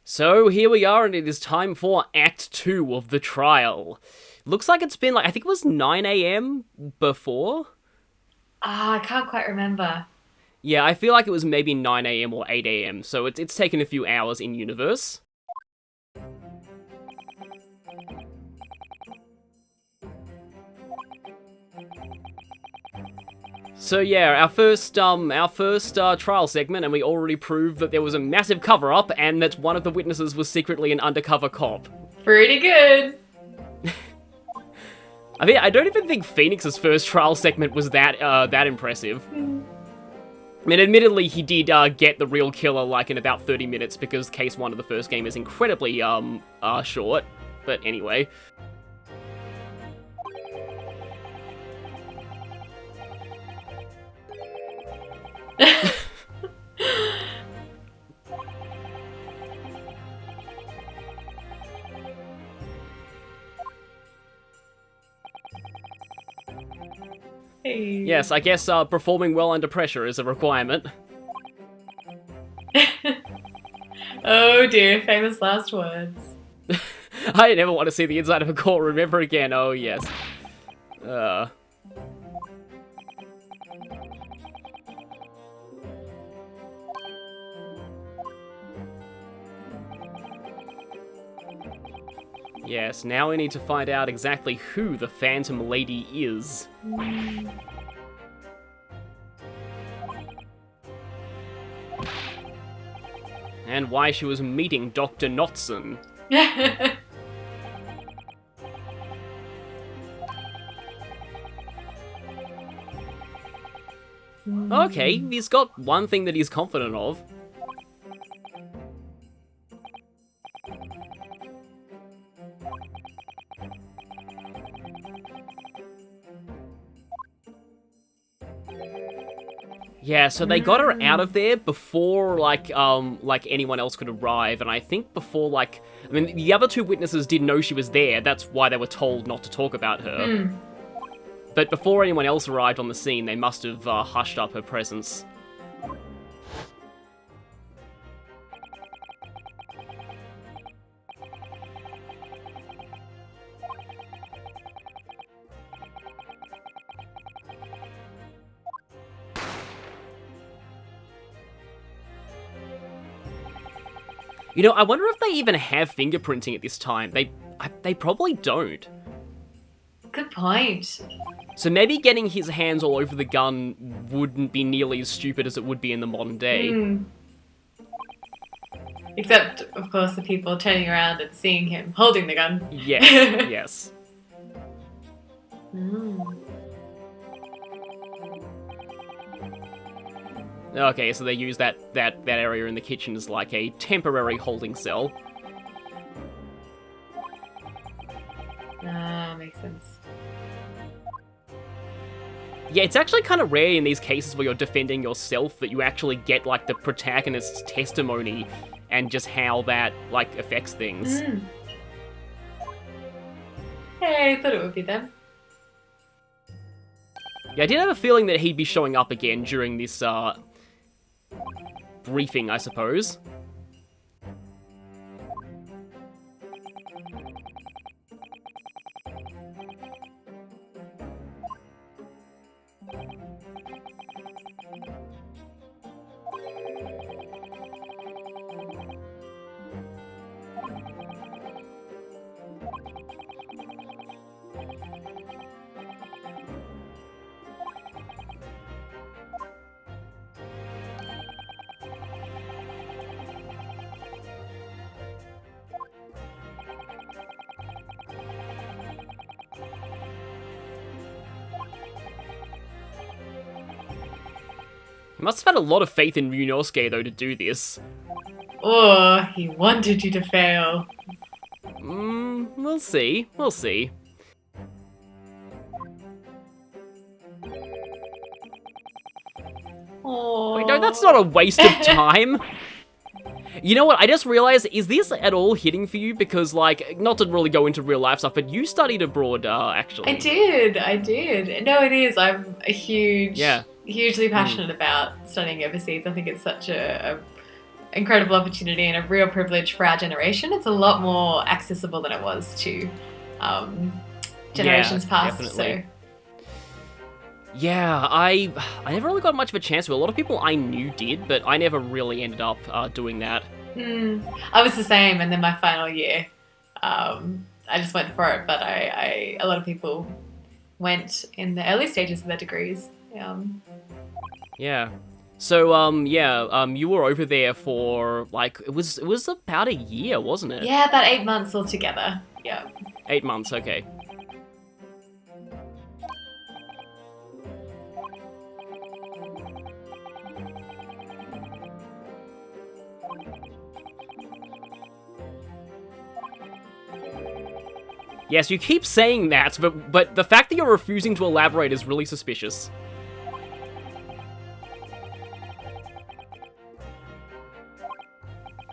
So here we are, and it is time for Act 2 of the trial. Looks like it's been, I think it was 9 AM before? I can't quite remember. Yeah, I feel like it was maybe 9 AM or 8 AM, so it's taken a few hours in-universe. So yeah, our first trial segment, and we already proved that there was a massive cover-up, and that one of the witnesses was secretly an undercover cop. Pretty good. I mean, I don't even think Phoenix's first trial segment was that impressive. I mean, admittedly, he did get the real killer, in about 30 minutes, because Case 1 of the first game is incredibly, short. But anyway. Hey. Yes, I guess performing well under pressure is a requirement. Oh dear, famous last words. I never want to see the inside of a courtroom ever again, oh yes. Yes, now we need to find out exactly who the Phantom Lady is. And why she was meeting Dr. Knotson. Okay, he's got one thing that he's confident of. Yeah, so they got her out of there before, anyone else could arrive, and I think before, I mean, the other two witnesses did know she was there, that's why they were told not to talk about her. But before anyone else arrived on the scene, they must have hushed up her presence. You know, I wonder if they even have fingerprinting at this time. They probably don't. Good point. So maybe getting his hands all over the gun wouldn't be nearly as stupid as it would be in the modern day. Except, of course, the people turning around and seeing him holding the gun. Yes, yes. Okay, so they use that area in the kitchen as like a temporary holding cell. Makes sense. Yeah, it's actually kind of rare in these cases where you're defending yourself that you actually get, the protagonist's testimony and just how that, affects things. Hey, I thought it would be them. Yeah, I did have a feeling that he'd be showing up again during this, briefing, I suppose. He must have had a lot of faith in Ryunosuke, though, to do this. Oh, he wanted you to fail. We'll see. We'll see. Oh. Wait, no, that's not a waste of time. You know what? I just realized, is this at all hitting for you? Because, like, not to really go into real life stuff, but you studied abroad, actually. I did. No, it is. I'm a hugely passionate about studying overseas. I think it's such a incredible opportunity and a real privilege for our generation. It's a lot more accessible than it was to generations past. Definitely. Yeah, I never really got much of a chance to. A lot of people I knew did, but I never really ended up doing that. I was the same, and then my final year, I just went for it. But a lot of people went in the early stages of their degrees. Yeah. So you were over there for like it was about a year, wasn't it? Yeah, about 8 months altogether. Yeah. 8 months. Okay. Yes, you keep saying that, but the fact that you're refusing to elaborate is really suspicious.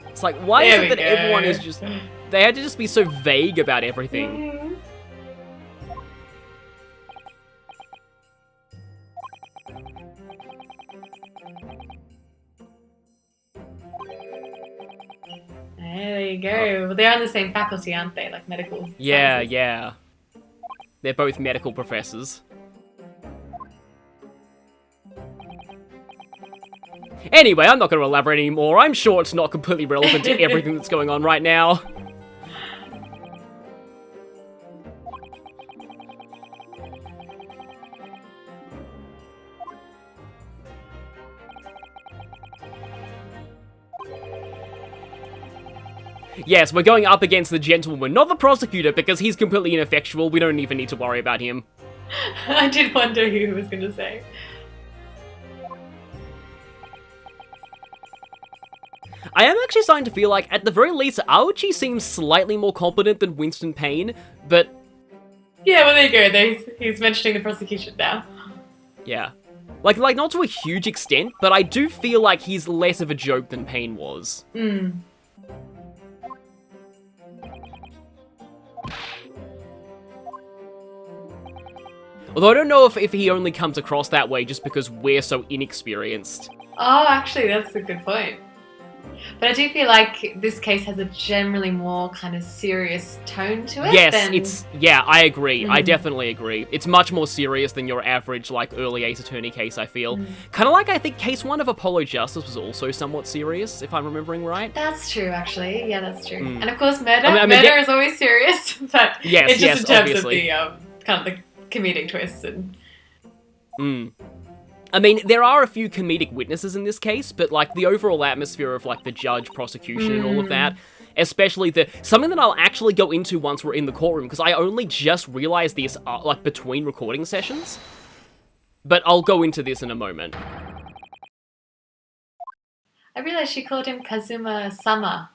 It's like, why is it that everyone is just... They had to just be so vague about everything. There you go. Well, they're on the same faculty, aren't they? Like medical Yeah, sciences. yeah. They're both medical professors. Anyway, I'm not going to elaborate anymore. I'm sure it's not completely relevant to everything that's going on right now. Yes, we're going up against the gentleman, not the prosecutor, because he's completely ineffectual. We don't even need to worry about him. I did wonder who he was going to say. I am actually starting to feel like, at the very least, Aochi seems slightly more competent than Winston Payne, but... Yeah, well, there you go. He's mentioning the prosecution now. Yeah. Like not to a huge extent, but I do feel like he's less of a joke than Payne was. Although I don't know if he only comes across that way just because we're so inexperienced. Oh, actually, that's a good point. But I do feel like this case has a generally more kind of serious tone to it. Yes, I agree. I definitely agree. It's much more serious than your average, like, early Ace Attorney case, I feel. Kind of like, I think, case 1 of Apollo Justice was also somewhat serious, if I'm remembering right. That's true, actually. Yeah, that's true. And of course, murder. Murder is always serious, but it's just in terms obviously. of the kind of the comedic twists and... I mean, there are a few comedic witnesses in this case, but, like, the overall atmosphere of, like, the judge, prosecution, and all of that, especially something that I'll actually go into once we're in the courtroom, because I only just realized this, like, between recording sessions, but I'll go into this in a moment. I realized she called him Kazuma-sama.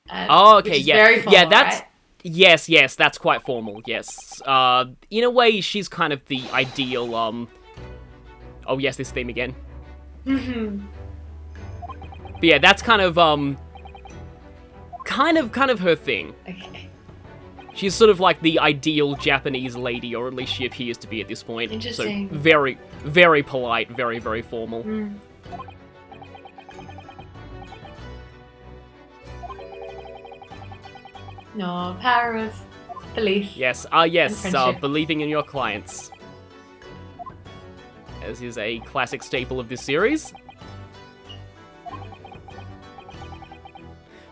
Oh, okay, which is yeah. very formal, Yeah, that's... Right? Yes, that's quite formal, yes. In a way, she's kind of the ideal, Oh yes, this theme again. But yeah, that's kind of her thing. Okay. She's sort of like the ideal Japanese lady, or at least she appears to be at this point. Interesting. So very, very polite, very, very formal. No, power of belief. Yes, believing in your clients. As is a classic staple of this series.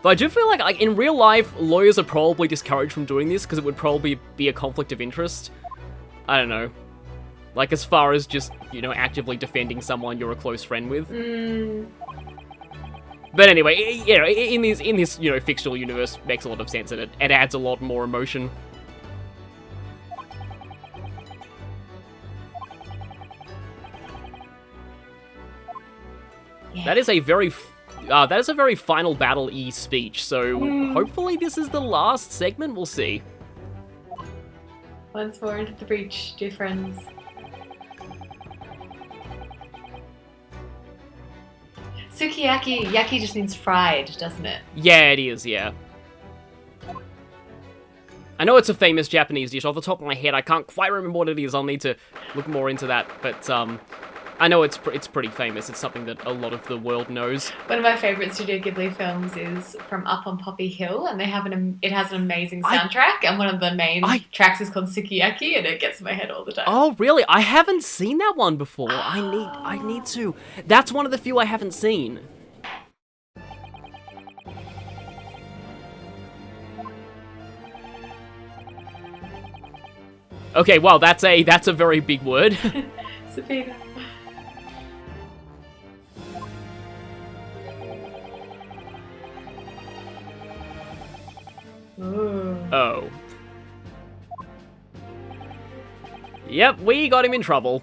But I do feel like in real life, lawyers are probably discouraged from doing this because it would probably be a conflict of interest. I don't know. Like, as far as just, actively defending someone you're a close friend with. But anyway, in this fictional universe, makes a lot of sense, and it adds a lot more emotion. Yeah. That is a very final battle-y speech, so hopefully this is the last segment, we'll see. Once more into the breach, dear friends. Sukiyaki, yaki just means fried, doesn't it? Yeah, it is, yeah. I know it's a famous Japanese dish. Off the top of my head, I can't quite remember what it is. I'll need to look more into that. But I know it's pretty famous. It's something that a lot of the world knows. One of my favourite Studio Ghibli films is from Up on Poppy Hill, and it has an amazing soundtrack, and one of the main tracks is called Sukiyaki, and it gets in my head all the time. Oh, really? I haven't seen that one before. I need to. That's one of the few I haven't seen. Okay, well, that's a very big word. Sabina. Ooh. Oh. Yep, we got him in trouble.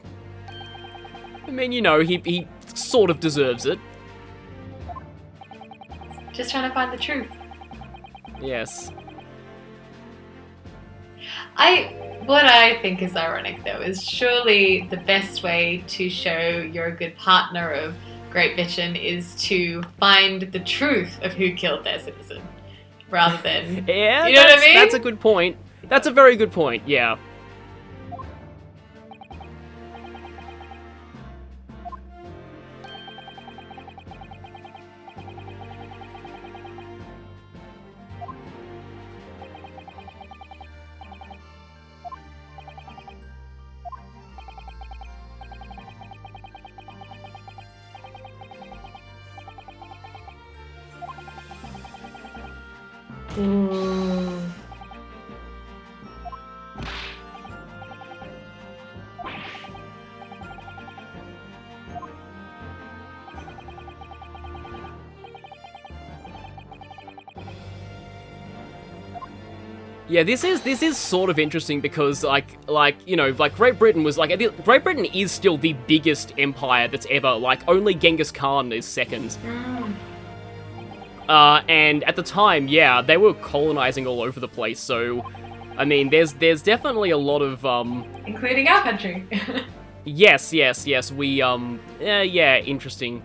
I mean, you know, he sort of deserves it. Just trying to find the truth. Yes. What I think is ironic, though, is surely the best way to show you're a good partner of Great Bitchin' is to find the truth of who killed their citizen, rather than... Yeah, you know what I mean? That's a good point. That's a very good point, yeah. Ooh. Yeah, this is sort of interesting because like you know, like Great Britain Great Britain is still the biggest empire that's ever, like only Genghis Khan is second. And at the time, yeah, they were colonizing all over the place, so I mean there's definitely a lot of including our country. Yes, we yeah, interesting.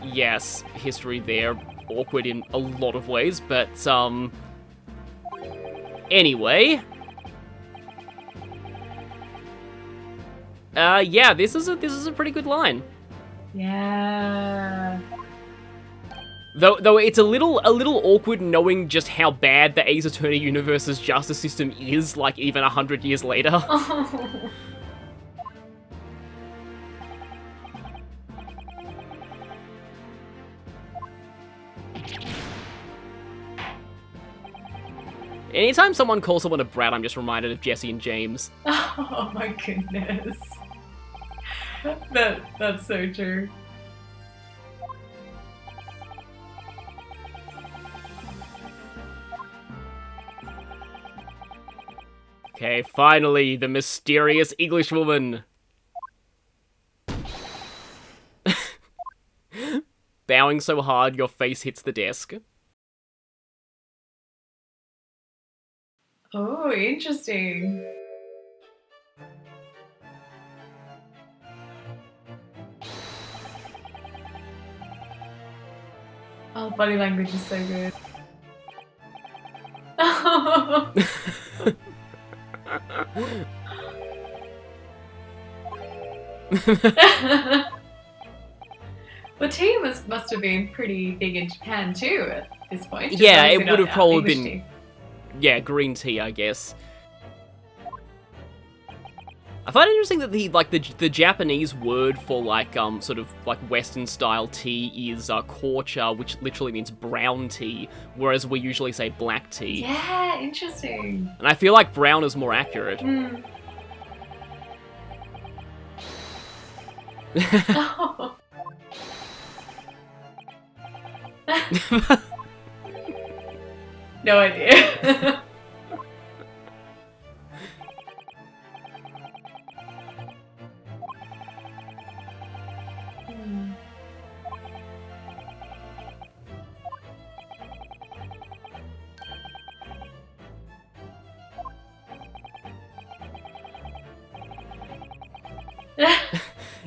Yes, history there, awkward in a lot of ways, but anyway. Yeah, this is a pretty good line. Yeah. Though it's a little awkward knowing just how bad the Ace Attorney universe's justice system is, like even 100 years later. Oh. Anytime someone calls someone a brat, I'm just reminded of Jesse and James. Oh my goodness. That's so true. Okay, finally, the mysterious English woman. Bowing so hard your face hits the desk. Oh, interesting. Oh, body language is so good. Well, tea must have been pretty big in Japan too at this point. Yeah, it would have probably been... Tea. Yeah, green tea, I guess. I find it interesting that the Japanese word for sort of like Western style tea is korcha, which literally means brown tea, whereas we usually say black tea. Yeah, interesting. And I feel like brown is more accurate. Mm. Oh. No idea.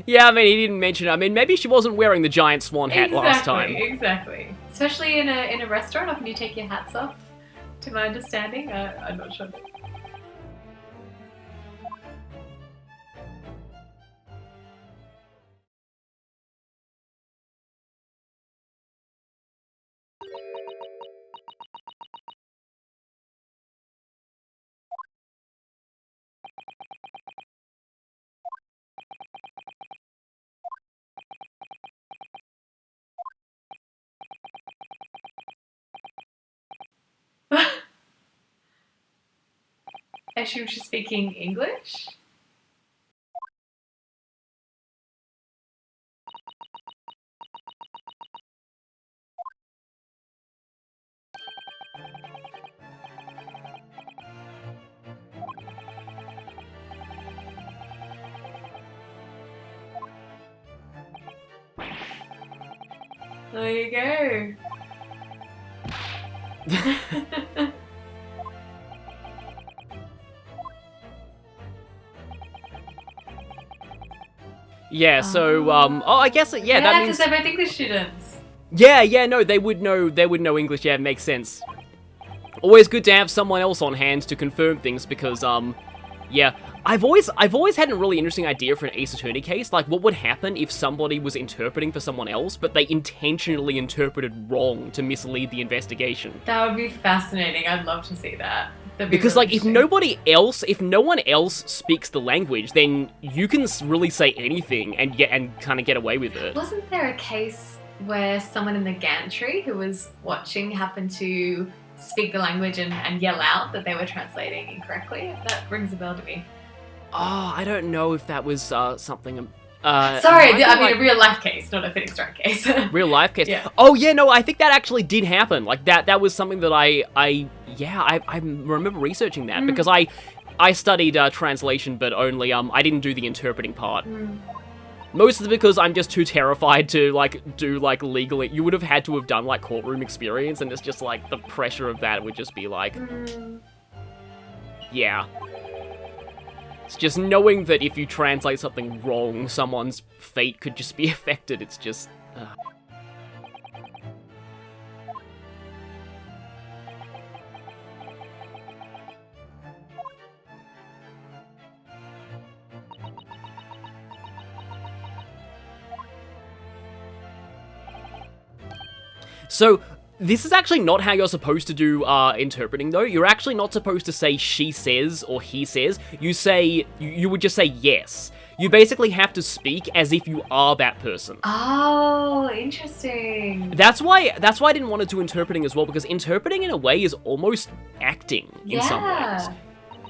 Yeah, I mean, he didn't mention it. I mean, maybe she wasn't wearing the giant swan hat last time. Exactly. Especially in a restaurant, often you take your hats off, to my understanding. I'm not sure. I assume she's speaking English? There you go. Yeah, so, I guess, that means... Yeah, because they're both English students. Yeah, no, they would know English, yeah, it makes sense. Always good to have someone else on hand to confirm things, because, yeah, I've always had a really interesting idea for an Ace Attorney case, like, what would happen if somebody was interpreting for someone else, but they intentionally interpreted wrong to mislead the investigation? That would be fascinating, I'd love to see that. Because, really like, if no one else speaks the language, then you can really say anything and kind of get away with it. Wasn't there a case where someone in the gantry who was watching happened to speak the language and yell out that they were translating incorrectly? That rings a bell to me. Oh, I don't know if that was something... Sorry, I mean a real life case, not a Phoenix Wright case. Real life case? Yeah. Oh, yeah, no, I think that actually did happen. Like, that was something that I remember researching that, because I studied translation, but only, I didn't do the interpreting part. Mostly because I'm just too terrified to, like, do, like, legally... You would have had to have done, like, courtroom experience, and it's just, like, the pressure of that would just be, like... Yeah. It's just knowing that if you translate something wrong, someone's fate could just be affected. It's just... So, this is actually not how you're supposed to do interpreting, though. You're actually not supposed to say she says or he says. You would just say yes. You basically have to speak as if you are that person. Oh, interesting. That's why I didn't want to do interpreting as well, because interpreting in a way is almost acting in some ways.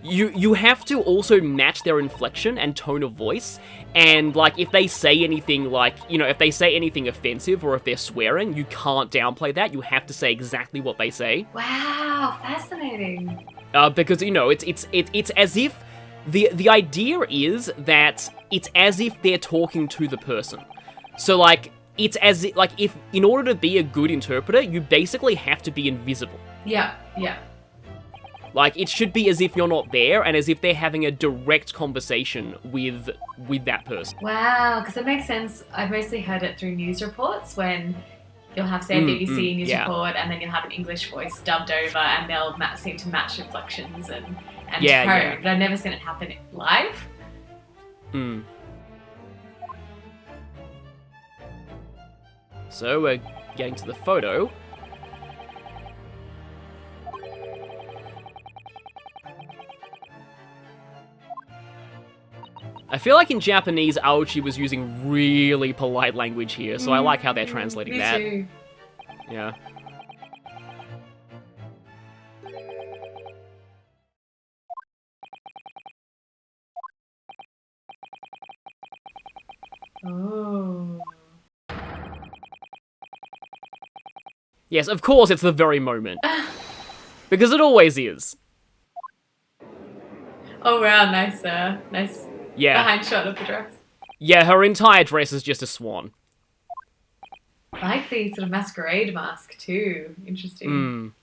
You have to also match their inflection and tone of voice, and, like, if they say anything, like, you know, if they say anything offensive or if they're swearing, you can't downplay that. You have to say exactly what they say. Wow, fascinating. Because, you know, it's as if the idea is that it's as if they're talking to the person. So, like, it's as if, like, if in order to be a good interpreter, you basically have to be invisible. Yeah. Like, it should be as if you're not there, and as if they're having a direct conversation with that person. Wow, because it makes sense. I've mostly heard it through news reports when you'll have, say, a BBC news report, and then you'll have an English voice dubbed over, and they'll seem to match inflections and tone. Yeah. But I've never seen it happen live. So, we're getting to the photo. I feel like in Japanese, Aochi was using really polite language here, so I like how they're translating that. Me too. Yeah. Oh. Yes, of course it's the very moment. Because it always is. Oh wow, nice Yeah. behind shot of the dress. Yeah, her entire dress is just a swan. I like the sort of masquerade mask too. Interesting.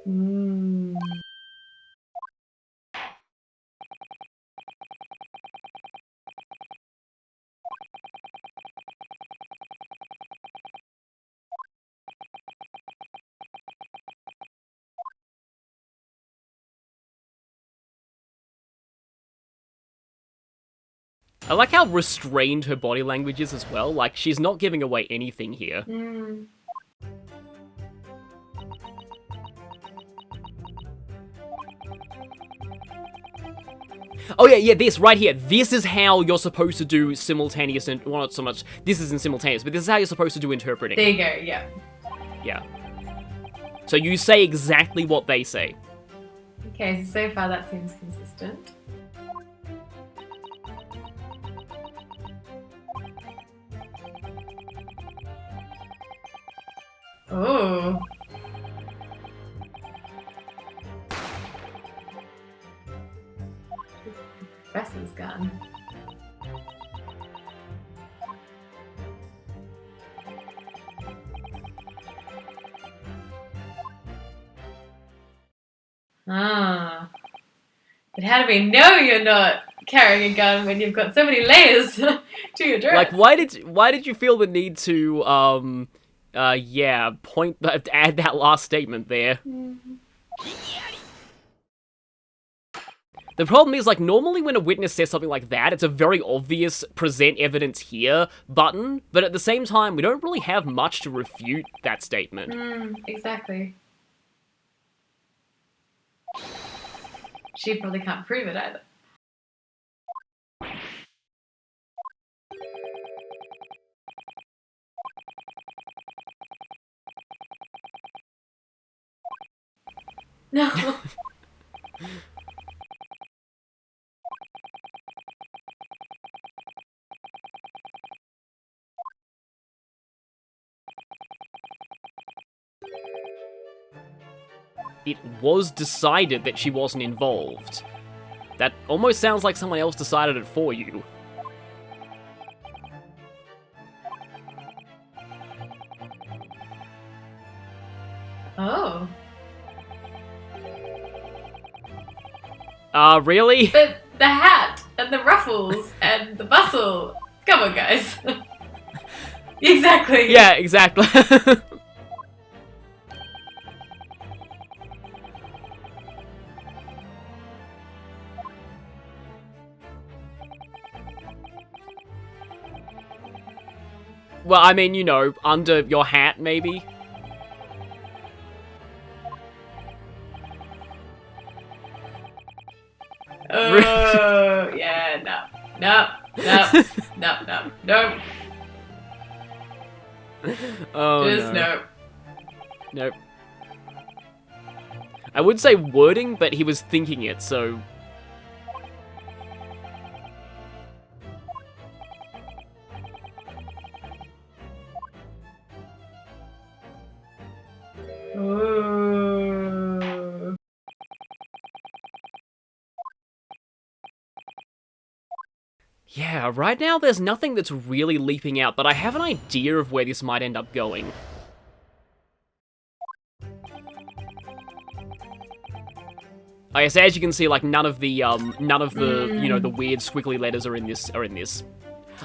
Mm. I like how restrained her body language is as well. Like, she's not giving away anything here. Mm. Oh yeah, this right here. This is how you're supposed to do simultaneous and well, not so much. This isn't simultaneous, but this is how you're supposed to do interpreting. There you go. Yeah. Yeah. So you say exactly what they say. Okay, so far that seems consistent. Oh. Professor's gun. Ah. But how do we know you're not carrying a gun when you've got so many layers to your dress? Like, why did you feel the need to add that last statement there? Mm-hmm. The problem is, like, normally when a witness says something like that, it's a very obvious present evidence here button, but at the same time, we don't really have much to refute that statement. Exactly. She probably can't prove it either. No. It was decided that she wasn't involved. That almost sounds like someone else decided it for you. Oh. Really? But the hat and the ruffles and the bustle. Come on, guys. Exactly. Yeah, exactly. Well, I mean, you know, under your hat, maybe? Oh, yeah, no. Oh, Just no. Nope. I would say wording, but he was thinking it, so... Ooh. Yeah, right now there's nothing that's really leaping out, but I have an idea of where this might end up going. I guess, as you can see, like, none of the, you know, the weird squiggly letters are in this.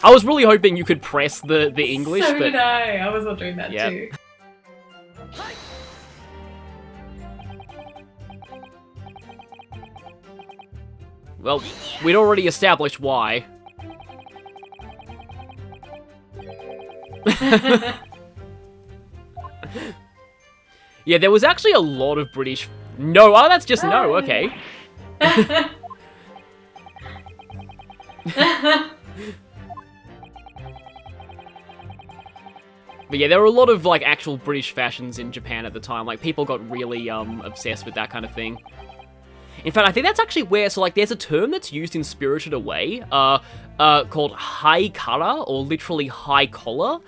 I was really hoping you could press the English, So but... did I was wondering that too. Well, we'd already established why. Yeah, there was actually a lot of British... No, oh, that's just no, okay. But yeah, there were a lot of, like, actual British fashions in Japan at the time. Like, people got really, obsessed with that kind of thing. In fact, I think that's actually where, so, like, there's a term that's used in Spirited Away, called high kara, or literally high collar.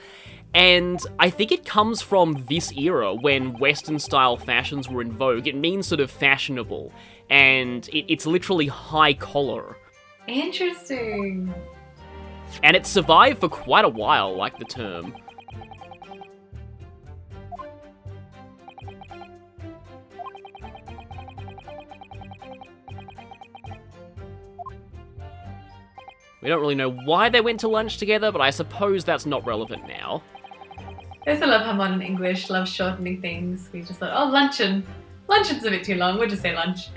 And I think it comes from this era when Western-style fashions were in vogue. It means sort of fashionable, and it's literally high collar. Interesting. And it survived for quite a while, like the term. We don't really know why they went to lunch together, but I suppose that's not relevant now. I also love how modern English loves shortening things. We just thought, oh, luncheon. Luncheon's a bit too long. We'll just say lunch.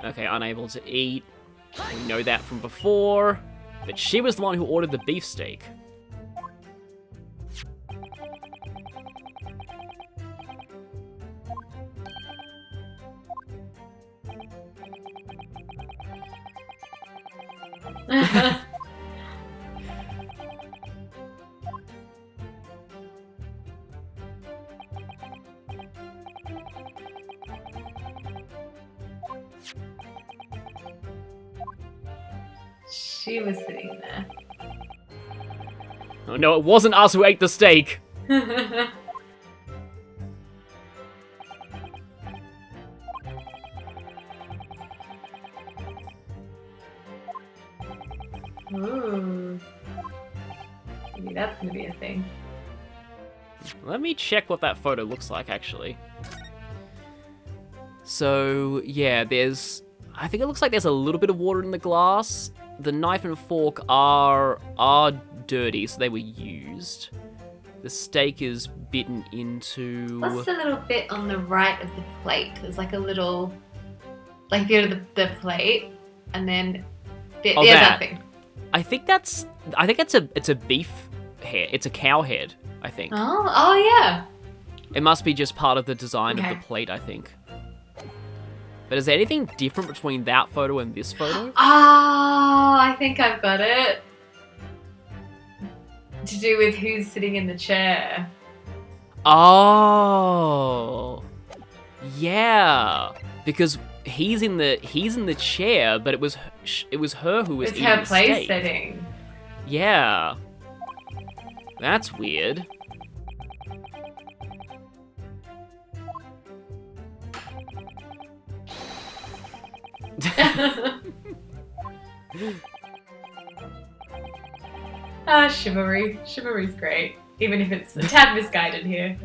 Okay, unable to eat. We know that from before. But she was the one who ordered the beefsteak. She was sitting there. Oh no, it wasn't us who ate the steak! Ooh. Maybe that's gonna be a thing. Let me check what that photo looks like, actually. So, yeah, I think it looks like there's a little bit of water in the glass. The knife and fork are dirty, so they were used. The steak is bitten into... What's the little bit on the right of the plate? There's like a little... Like if you go to the plate, and then... Oh, yeah, that. that thing. I think it's a beef head. It's a cow head, I think. Oh yeah. It must be just part of the design of Okay. the plate, I think. But is there anything different between that photo and this photo? Oh, I think I've got it. To do with who's sitting in the chair. Oh, yeah, because he's in the chair, but it was her who was It's eating her the place steak. setting. Yeah, that's weird. Chivalry. Chivalry's great. Even if it's a tad misguided here.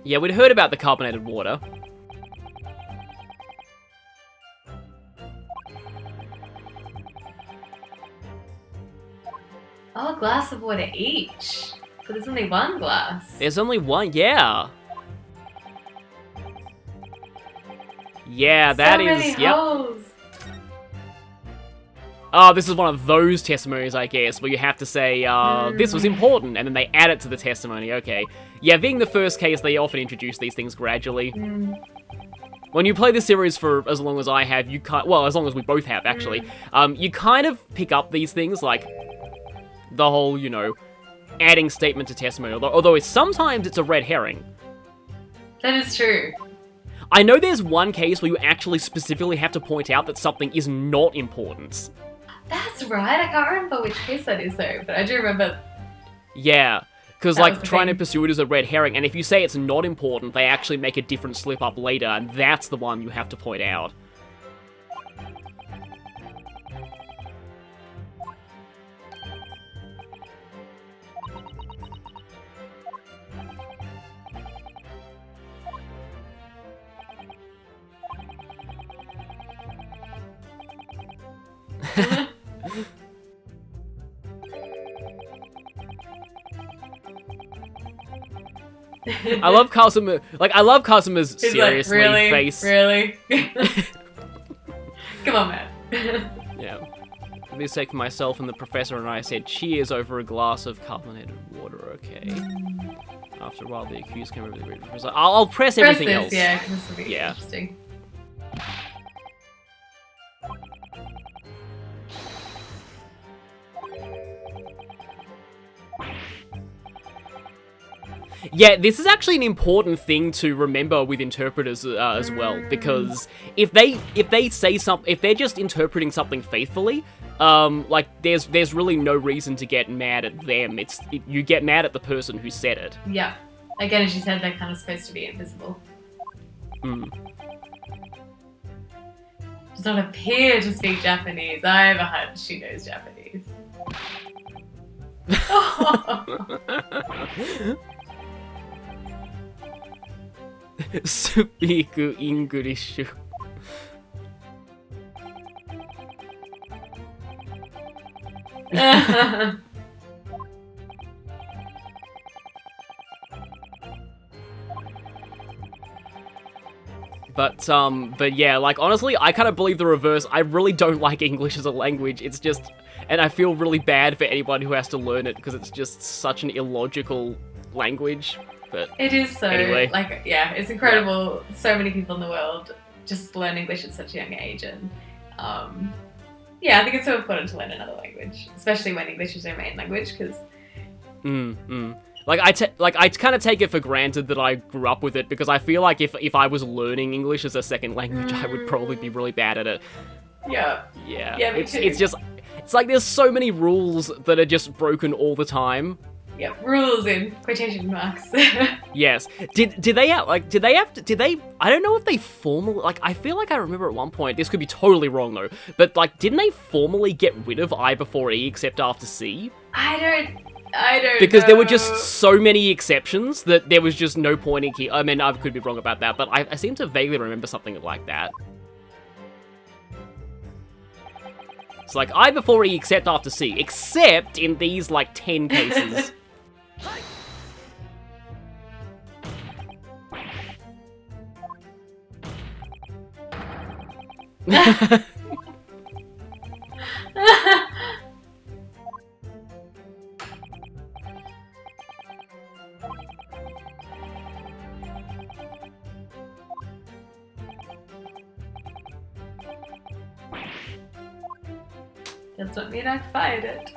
Yeah, we'd heard about the carbonated water. Oh, a glass of water each. But there's only one glass. There's only one, yeah. Yeah, that so is, many yep. holes. Oh, this is one of those testimonies, I guess, where you have to say, this was important, and then they add it to the testimony, okay. Yeah, being the first case, they often introduce these things gradually. When you play the series for as long as I have, you can't, well, as long as we both have, actually, you kind of pick up these things, like the whole, you know, adding statement to testimony, although sometimes it's a red herring. That is true. I know there's one case where you actually specifically have to point out that something is not important. That's right. I can't remember which case that is though, but I do remember. Yeah, because That was like the trying to thing. pursue it as a red herring, and if you say it's not important, they actually make a different slip up later, and that's the one you have to point out. I love Kazuma. Like, I love Kazuma's He's seriously like, really? face. Really? Come on, man. Yeah. For the sake of myself and the professor and I said cheers over a glass of carbonated water, okay. After a while, the accused came over the bridge. I'll press everything Press else. this, yeah, because this will be Yeah. interesting. Yeah, this is actually an important thing to remember with interpreters as well, because if they say something, if they're just interpreting something faithfully, like there's really no reason to get mad at them. You get mad at the person who said it. Yeah. Again, as you said, they're kind of supposed to be invisible. Does not appear to speak Japanese. I have a hunch she knows Japanese. Speak English. But yeah, like, honestly, I kind of believe the reverse. I really don't like English as a language. It's just, and I feel really bad for anyone who has to learn it, because it's just such an illogical language. But it is so, anyway. like, yeah, it's incredible. Yeah. So many people in the world just learn English at such a young age, and yeah, I think it's so important to learn another language, especially when English is your main language, because... Like, I kind of take it for granted that I grew up with it, because I feel like if I was learning English as a second language, I would probably be really bad at it. Yeah. Yeah. Yeah, me too. It's just, it's like there's so many rules that are just broken all the time. Yep, rules in quotation marks. Yes. Did they have, I don't know if they formally, like, I feel like I remember at one point, this could be totally wrong though, but like, didn't they formally get rid of I before E except after C? I don't because know. There were just so many exceptions that there was just no point in I mean, I could be wrong about that, but I seem to vaguely remember something like that. It's like, I before E except after C, except in these, like, 10 cases. Does not mean I fired it.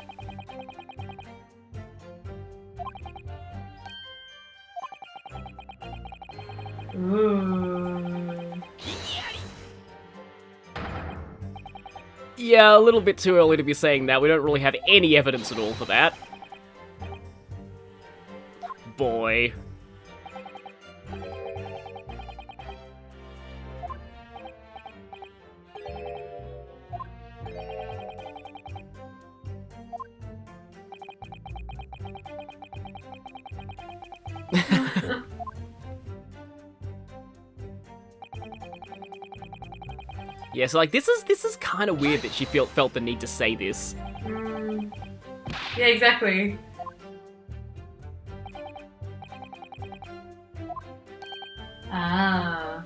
Ooh. Yeah, a little bit too early to be saying that. We don't really have any evidence at all for that. Boy. Yeah, so like this is kind of weird that she felt the need to say this. Yeah, exactly. Ah.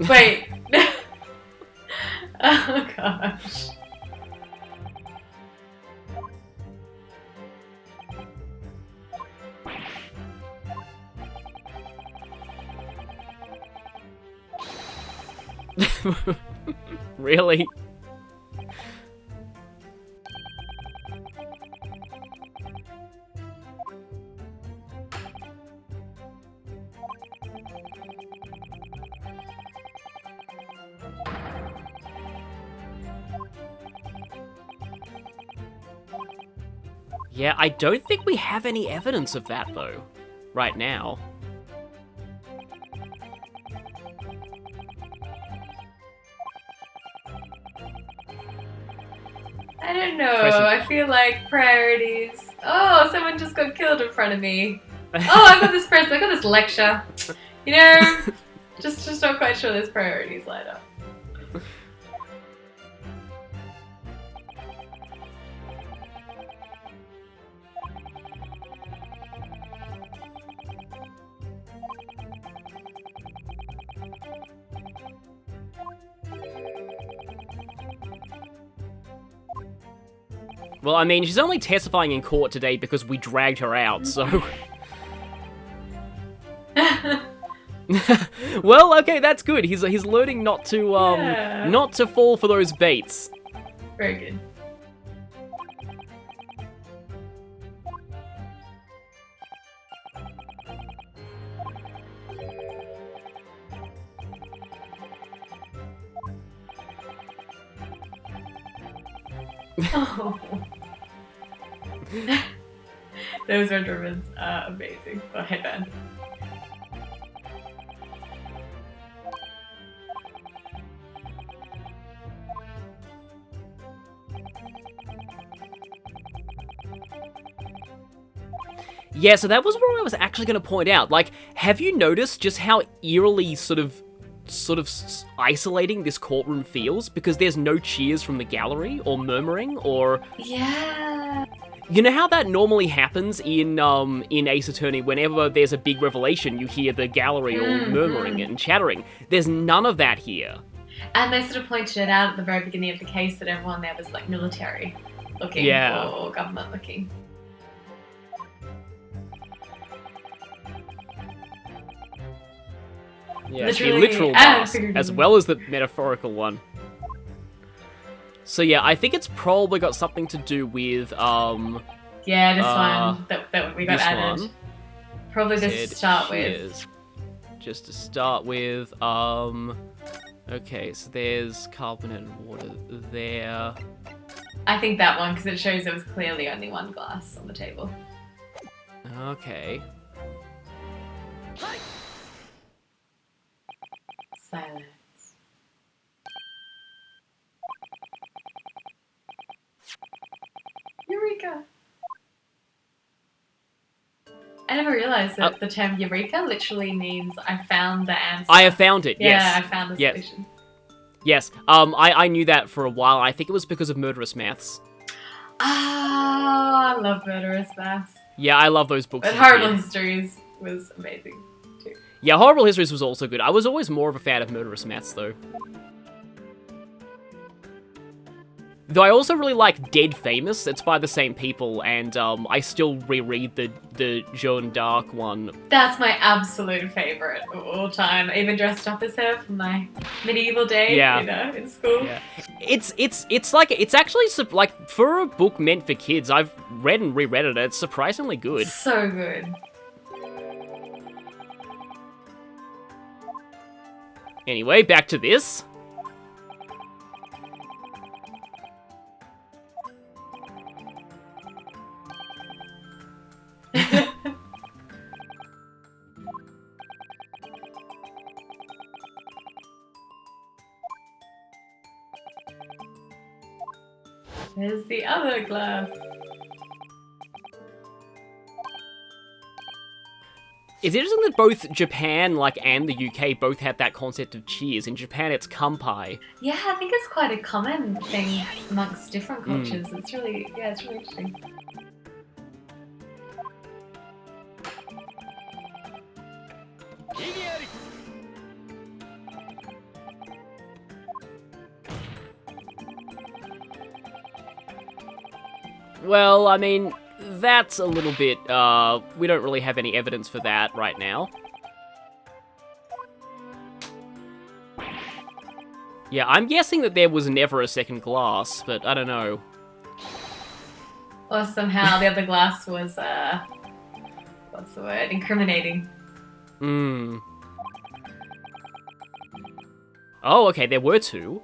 Wait. Oh gosh. Really? Yeah, I don't think we have any evidence of that, though, right now. I don't know, I feel like priorities... Oh, someone just got killed in front of me. Oh, I got this lecture. You know, just not quite sure there's priorities lined up. Well, I mean, she's only testifying in court today because we dragged her out, so... Well, okay, that's good. He's learning not to not to fall for those baits. Very good. Oh. Those Red Ribbons are amazing. Oh, headband. Yeah, so that was what I was actually going to point out. Like, have you noticed just how eerily sort of isolating this courtroom feels? Because there's no cheers from the gallery or murmuring or... Yeah. You know how that normally happens in Ace Attorney? Whenever there's a big revelation, you hear the gallery all murmuring and chattering. There's none of that here. And they sort of pointed it out at the very beginning of the case that everyone there was like military looking or government looking. Yeah, the literal mask, as well as the metaphorical one. So yeah, I think it's probably got something to do with this one that we got added. One. Probably just to start with. Just to start with, okay, so there's carbonated water there. I think that one, because it shows there was clearly only one glass on the table. Okay. Silence. Eureka! I never realised that the term Eureka literally means I found the answer. I have found it, yes. Yeah, I found the solution. Yes, I knew that for a while. I think it was because of Murderous Maths. Ah, I love Murderous Maths. Yeah, I love those books. But Horrible Histories was amazing, too. Yeah, Horrible Histories was also good. I was always more of a fan of Murderous Maths, though. Though I also really like Dead Famous. It's by the same people, and I still reread the Jeanne d'Arc one. That's my absolute favourite of all time. I even dressed up as her for my medieval day, in school. Yeah. It's actually like for a book meant for kids. I've read and reread it. It's surprisingly good. So good. Anyway, back to this. There's the other glass. It's interesting that both Japan, and the UK both have that concept of cheers. In Japan, it's kampai. Yeah, I think it's quite a common thing amongst different cultures. It's really interesting. Well, I mean, that's a little bit, we don't really have any evidence for that right now. Yeah, I'm guessing that there was never a second glass, but I don't know. Or somehow the other glass was, what's the word? Incriminating. Oh, okay, there were two.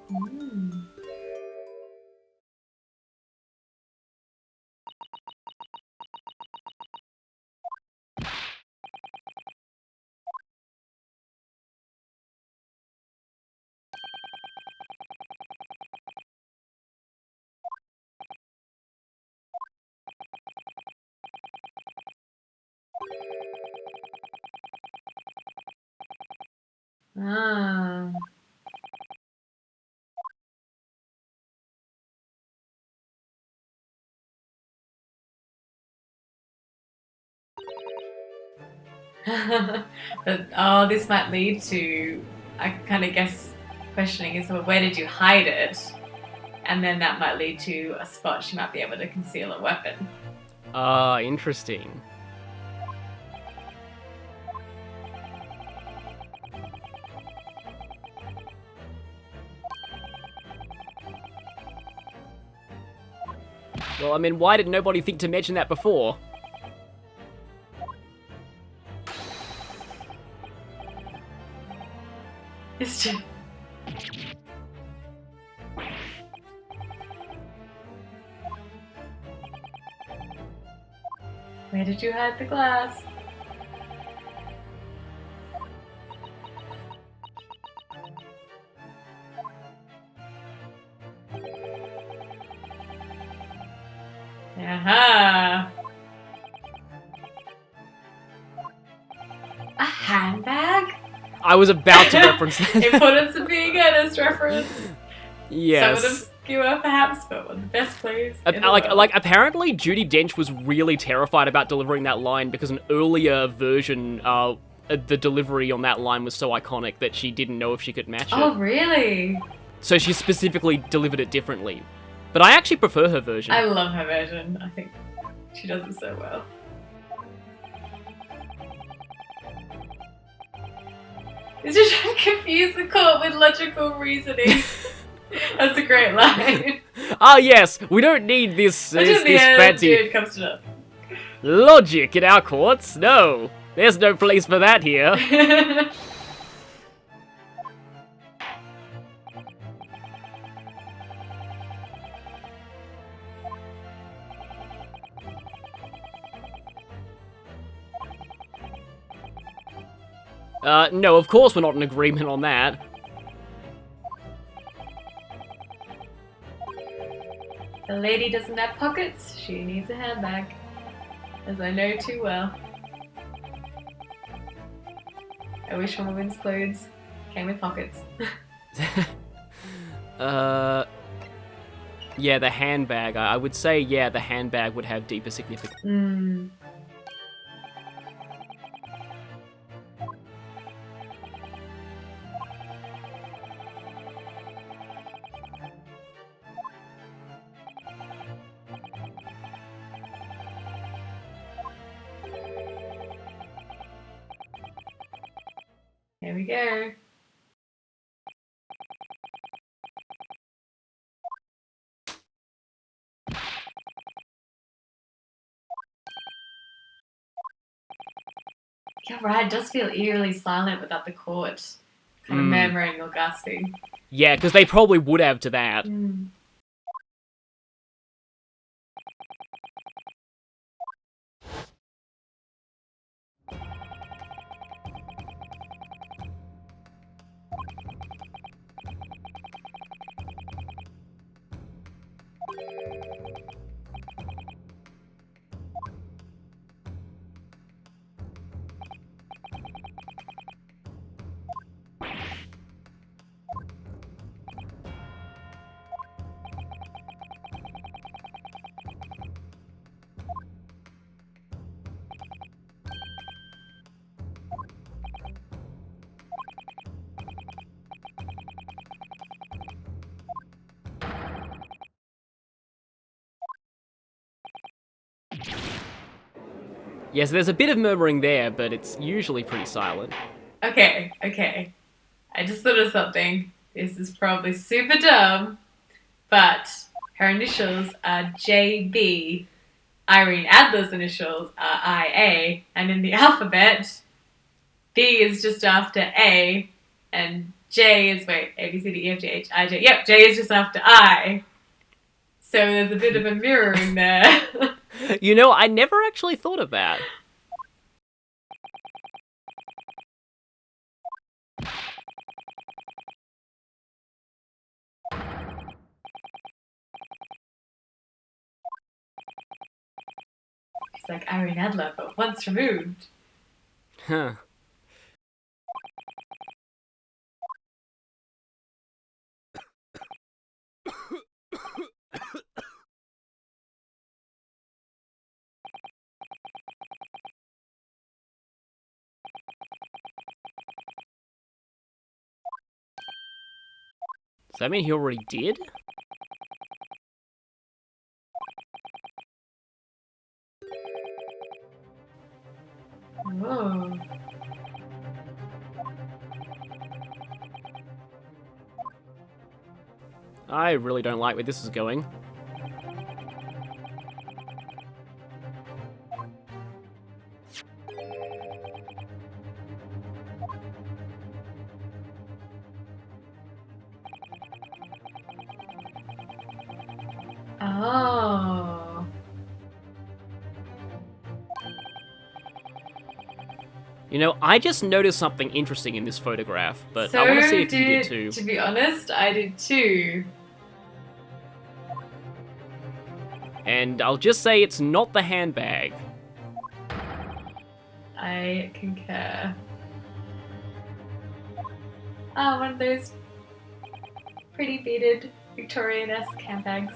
Ah. But, this might lead to, I kind of guess, questioning is, well, where did you hide it? And then that might lead to a spot she might be able to conceal a weapon. Interesting. Well, I mean, why did nobody think to mention that before? It's just... Where did you hide the glass? Aha! I was about to reference that. Importance of being honest reference. Yes. Somewhat obscure, perhaps, but one of the best plays. Like apparently Judi Dench was really terrified about delivering that line because an earlier version, the delivery on that line was so iconic that she didn't know if she could match it. Oh, really? So she specifically delivered it differently. But I actually prefer her version. I love her version. I think she does it so well. It's just trying to confuse the court with logical reasoning. That's a great line. Ah, yes, we don't need this fancy comes to that. logic in our courts. No, there's no place for that here. No, of course we're not in agreement on that. The lady doesn't have pockets, she needs a handbag. As I know too well. I wish one of women's clothes came with pockets. Yeah, the handbag. I would say, yeah, the handbag would have deeper significance. Here we go. Yeah, right, it does feel eerily silent without the court. Kind of murmuring or gasping. Yeah, because they probably would have to that. Yes, there's a bit of murmuring there, but it's usually pretty silent. Okay. I just thought of something. This is probably super dumb, but her initials are JB. Irene Adler's initials are IA, and in the alphabet, B is just after A, and J is, A, B, C, D, E, F, G, H, I, J. Yep, J is just after I. So there's a bit of a mirroring there. You know, I never actually thought of that. She's like Irene Adler, but once removed. Huh. Does that mean he already did? Whoa. I really don't like where this is going. Oh. You know, I just noticed something interesting in this photograph, but So I want to see if you did too. To be honest, I did too. And I'll just say it's not the handbag. I concur. One of those pretty beaded Victorian-esque handbags.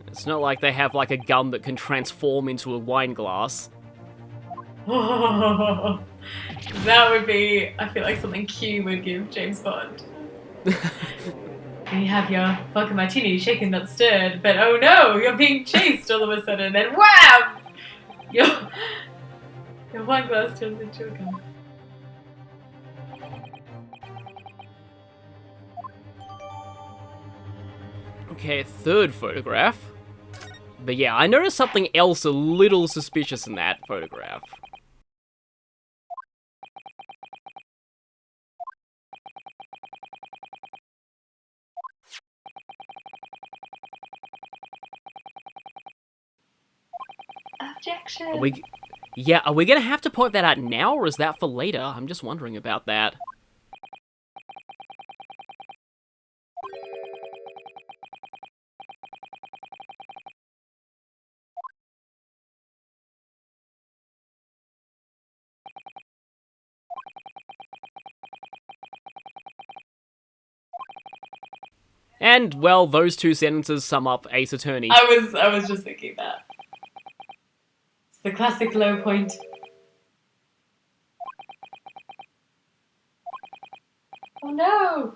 It's not like they have like a gun that can transform into a wine glass. Oh, that would be, I feel like something Q would give James Bond. And you have your vodka martini shaken not stirred, but oh no, you're being chased all of a sudden, and then wham! Your wine glass turns into a gun. Okay, third photograph. But yeah, I noticed something else a little suspicious in that photograph. Objection! Are we gonna have to point that out now, or is that for later? I'm just wondering about that. And, well, those two sentences sum up Ace Attorney. I was just thinking that. It's the classic low point. Oh no!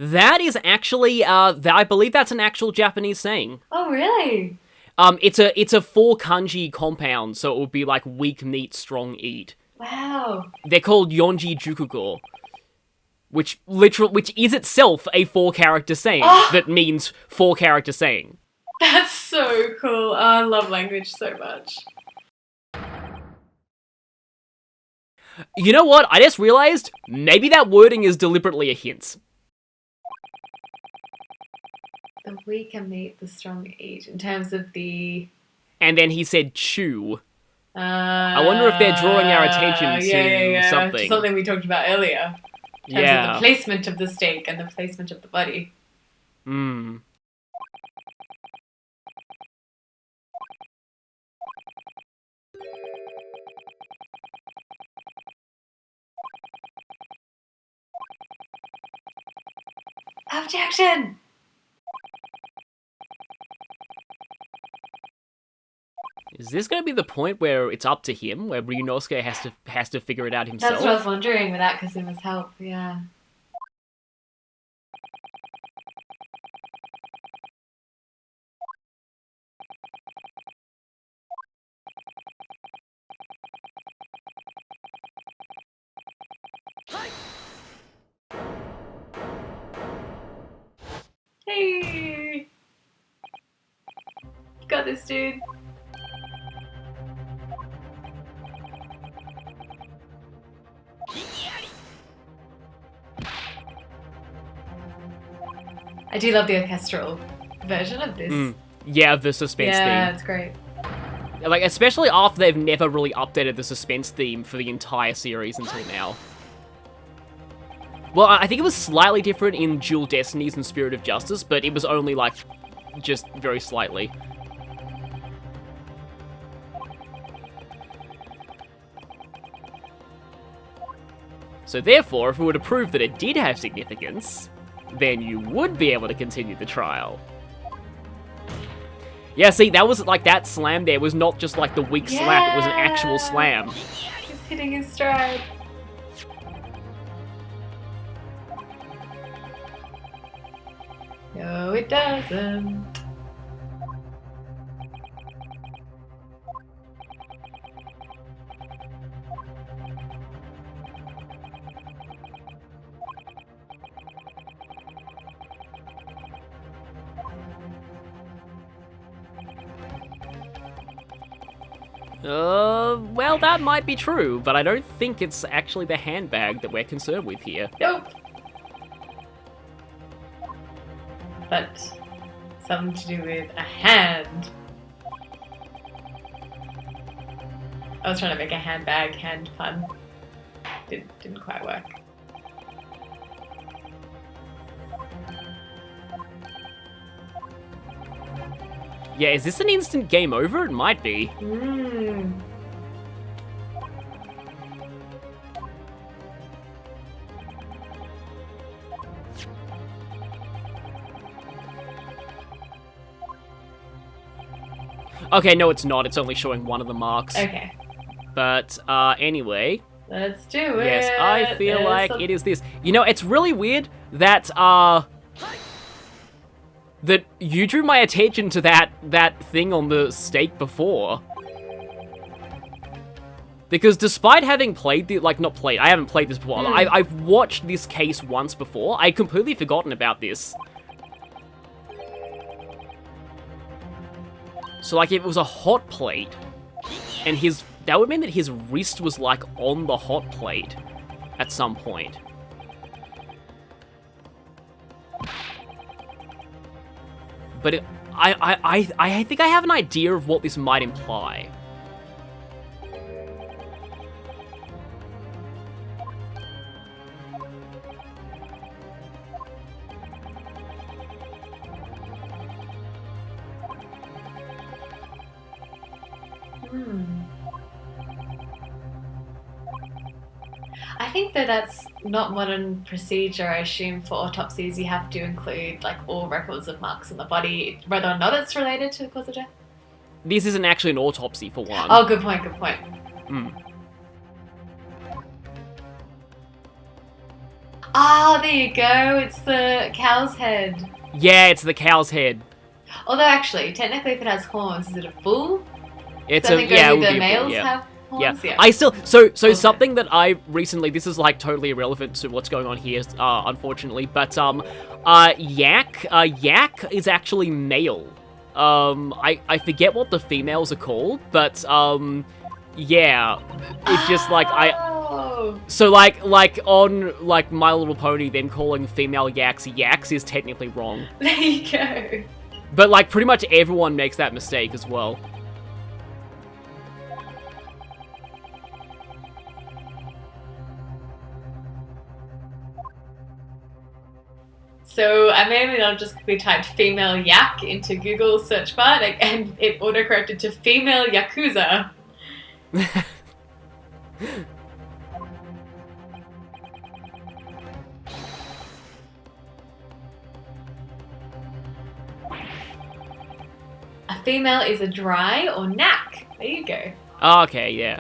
That is actually, I believe that's an actual Japanese saying. Oh really? It's a 4 kanji compound, so it would be like weak meat, strong eat. Wow. They're called Yonji Jukugo, which is itself a 4-character saying that means 4-character saying. That's so cool. Oh, I love language so much. You know what? I just realized maybe that wording is deliberately a hint. The weaker meat, the strong eat, in terms of the... And then he said chew. I wonder if they're drawing our attention to something. Something we talked about earlier. In terms of the placement of the steak and the placement of the body. Hmm. Objection! Is this going to be the point where it's up to him, where Ryunosuke has to figure it out himself? That's what I was wondering without Kazuma's help, yeah. Hey! You got this, dude. I do love the orchestral version of this. Yeah, the suspense theme. Yeah, it's great. Like, especially after they've never really updated the suspense theme for the entire series until now. Well, I think it was slightly different in Dual Destinies and Spirit of Justice, but it was only, like, just very slightly. So therefore, if we were to prove that it did have significance, then you would be able to continue the trial. Yeah, see, that was, like, that slam there was not just, like, the weak slap, it was an actual slam. He's hitting his stride. No, it doesn't. Well, that might be true, but I don't think it's actually the handbag that we're concerned with here. Nope. But something to do with a hand. I was trying to make a handbag hand pun. Didn't quite work. Yeah, is this an instant game over? It might be. Okay, no, it's not. It's only showing one of the marks. Okay. But, anyway. Let's do it. Yes, I feel like it is this. You know, it's really weird that, that you drew my attention to that thing on the stake before. Because despite having played the, I haven't played this before. I've watched this case once before. I'd completely forgotten about this. So, like, if it was a hot plate, and that would mean that his wrist was, like, on the hot plate at some point. But I think I have an idea of what this might imply. I think that that's not modern procedure. I assume for autopsies you have to include like all records of marks on the body, whether or not it's related to the cause of death. This isn't actually an autopsy, for one. Oh, good point, good point. Ah, there you go. It's the cow's head. Yeah, it's the cow's head. Although actually, technically if it has horns, is it a bull? It's so a, yeah, it would the be a males bull, yeah. have horns? Yeah. I still, so okay. Something that I recently, this is like totally irrelevant to what's going on here, unfortunately, but, yak is actually male. I forget what the females are called, but, yeah, it's just like, so like on, like, My Little Pony, them calling female yaks is technically wrong. There you go. But, like, pretty much everyone makes that mistake as well. So I may have just quickly typed female yak into Google search bar and it autocorrected to female yakuza. A female is a dry or knack. There you go. Oh, okay, yeah.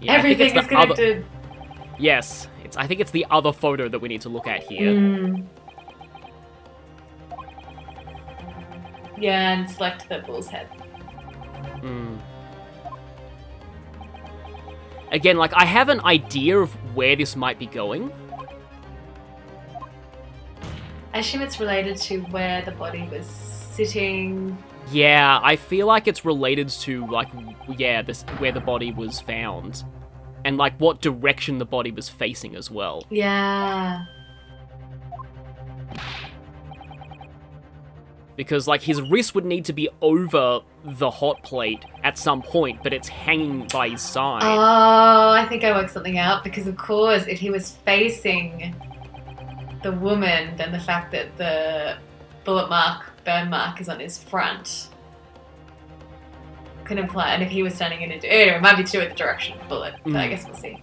Yeah, everything is connected. Yes, I think it's the other photo that we need to look at here. Yeah, and select the bull's head. Again, like, I have an idea of where this might be going. I assume it's related to where the body was sitting. Yeah, I feel like it's related to, like, yeah, where the body was found. And, like, what direction the body was facing as well. Yeah. Because, like, his wrist would need to be over the hot plate at some point, but it's hanging by his side. Oh, I think I worked something out, because of course, if he was facing the woman, then the fact that the burn mark is on his front could imply, and if he was standing in anyway, it might be to do with the direction of the bullet, but I guess we'll see.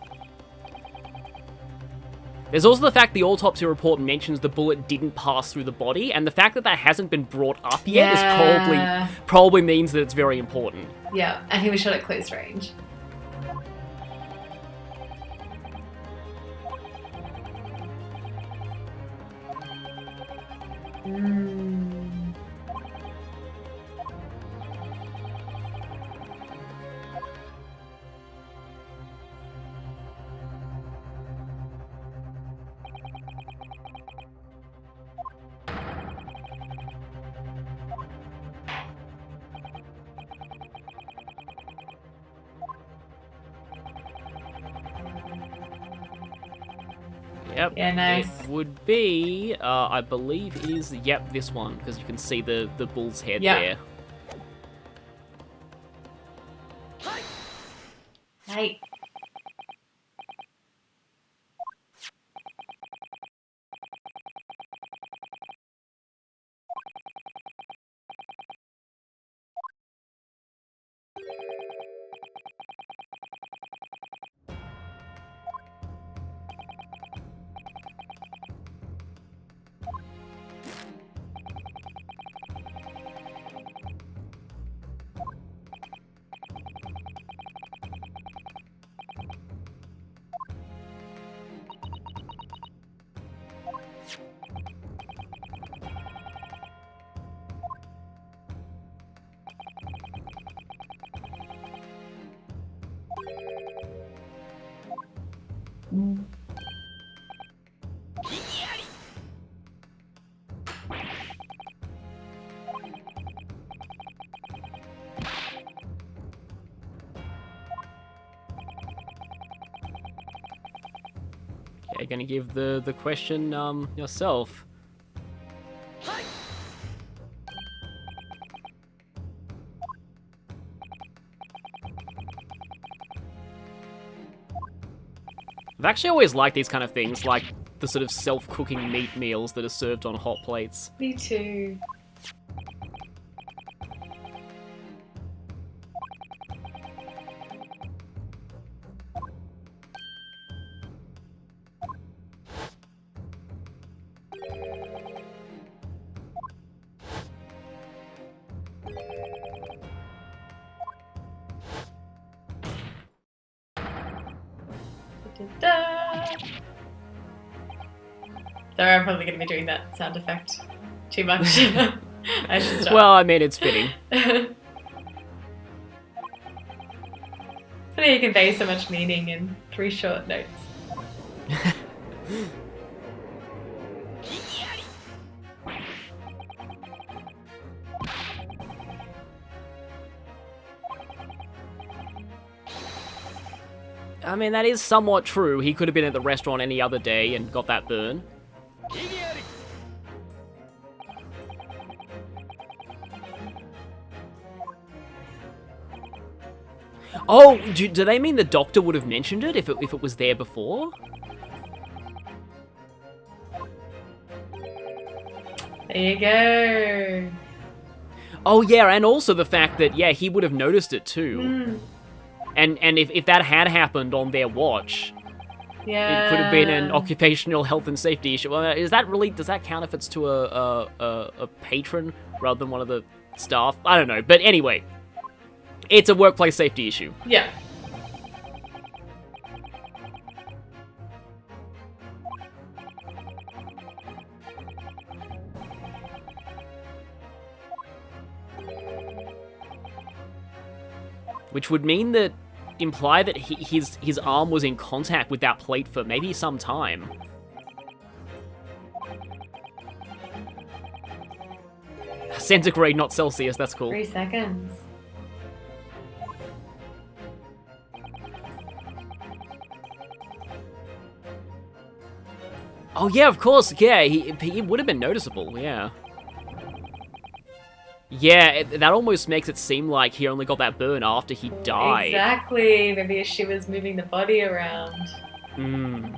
There's also the fact the autopsy report mentions the bullet didn't pass through the body, and the fact that that hasn't been brought up yet is probably means that it's very important. Yeah, and he was shot at close range. Yep. Yeah, nice. It would be, I believe it is, yep, this one, because you can see the bull's head there. Hey. Okay, gonna give the question yourself. I've actually always liked these kind of things, like the sort of self-cooking meat meals that are served on hot plates. Me too. Sorry, I'm probably going to be doing that sound effect too much. I should stop. Well, I mean, it's fitting. Funny you convey so much meaning in 3 short notes. I mean, that is somewhat true. He could have been at the restaurant any other day and got that burn. Oh, do they mean the doctor would have mentioned it if it was there before? There you go. Oh yeah, and also the fact that, yeah, he would have noticed it too. Mm. And if that had happened on their watch, Yeah. it could have been an occupational health and safety issue. Is that really, does that count if it's to a patron rather than one of the staff? I don't know, but anyway, it's a workplace safety issue. Yeah. Which would mean that, imply that his arm was in contact with that plate for maybe some time. Centigrade, not Celsius, that's cool. 3 seconds. Oh yeah, of course, yeah, he would have been noticeable, yeah. Yeah, that almost makes it seem like he only got that burn after he died. Exactly. Maybe she was moving the body around. Hmm.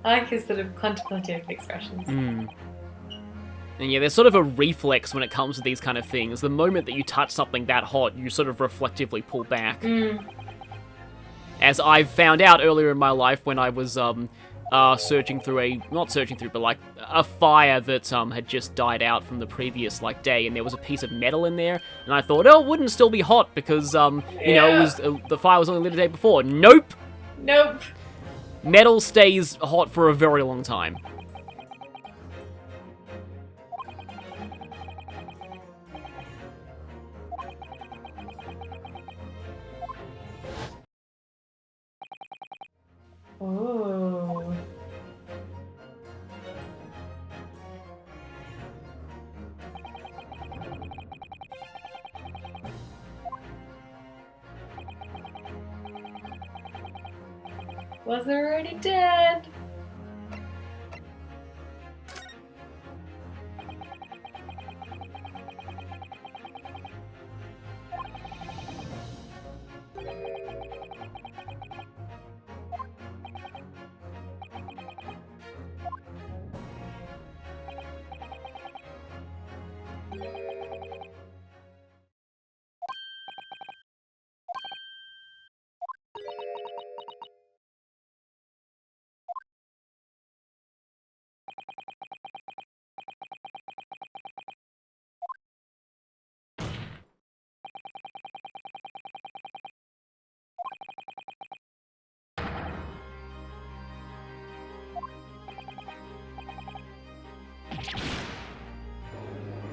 I like his sort of contemplative expressions. And yeah, there's sort of a reflex when it comes to these kind of things. The moment that you touch something that hot, you sort of reflectively pull back. As I've found out earlier in my life when I was searching through but like a fire that had just died out from the previous like day, and there was a piece of metal in there, and I thought, oh, it wouldn't still be hot because you know, it was the fire was only lit the day before. Nope. Metal stays hot for a very long time. Oh. Was it already dead?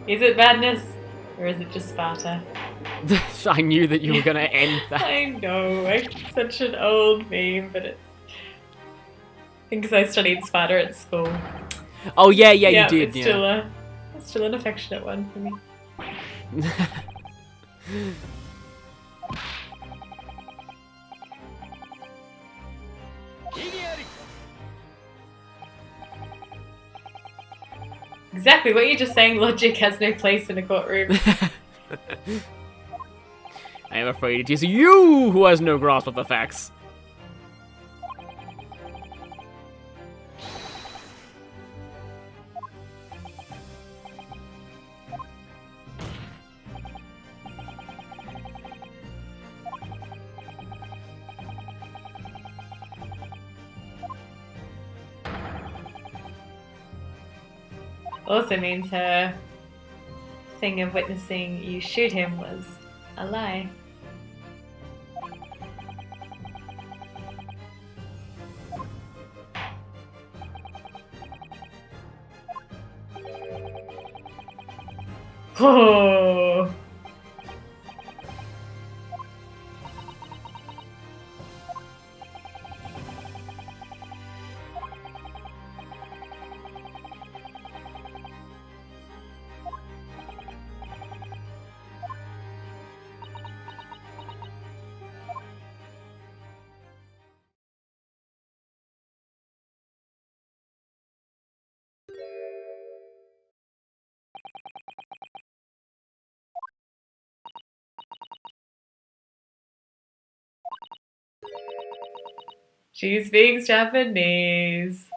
Is it madness? Or is it just Sparta? I knew that you were going to end that. I know, it's such an old meme, but it's... I think because I studied Sparta at school. Oh yeah, you did. It's still an affectionate one for me. Exactly what you're just saying, logic has no place in a courtroom. I am afraid it is you who has no grasp of the facts. Also means her thing of witnessing you shoot him was a lie. Oh. She speaks Japanese.